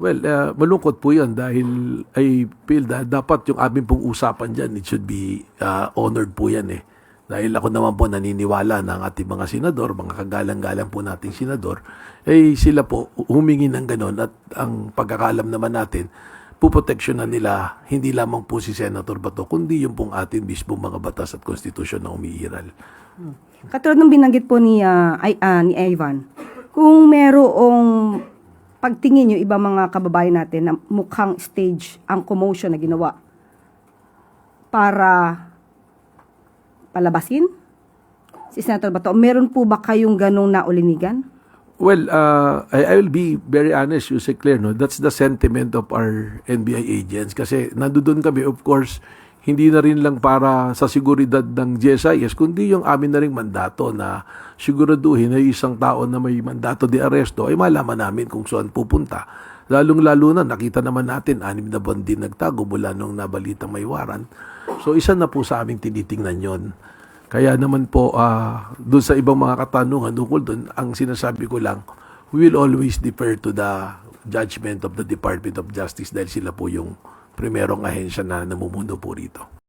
Well, malungkot po yan dahil I feel that dapat yung aming pong usapan dyan, it should be honored po yan eh. Dahil ako naman po naniniwala na ang ating mga senador, mga kagalang-galang po nating senador, eh sila po humingi ng ganon at ang pagkakalam naman natin, puproteksyonan nila hindi lamang po si Senator Bato, kundi yung pong ating mismo mga batas at konstitusyon na umiiral. Katulad ng binanggit po ni Ivan, kung merong pagtingin yung ibang mga kababayan natin na mukhang stage ang commotion na ginawa para palabasin si Senator Bato, meron po ba kayong ganong naulinigan? Well, I will be very honest, you say clear, no? That's the sentiment of our NBI agents. Kasi nandoon kami, of course, hindi na rin lang para sa seguridad ng GSIS, kundi yung amin na ring mandato na siguraduhin na isang tao na may mandato de aresto ay malaman namin kung saan pupunta. Lalong-lalo na, nakita naman natin, 6 na buwan din nagtago mula nung nabalitang may warrant. So, isa na po sa aming tinitingnan yon. Kaya naman po, doon sa ibang mga katanungan, tungkol doon, ang sinasabi ko lang, we will always defer to the judgment of the Department of Justice dahil sila po yung primerong ahensya na namumuno po rito.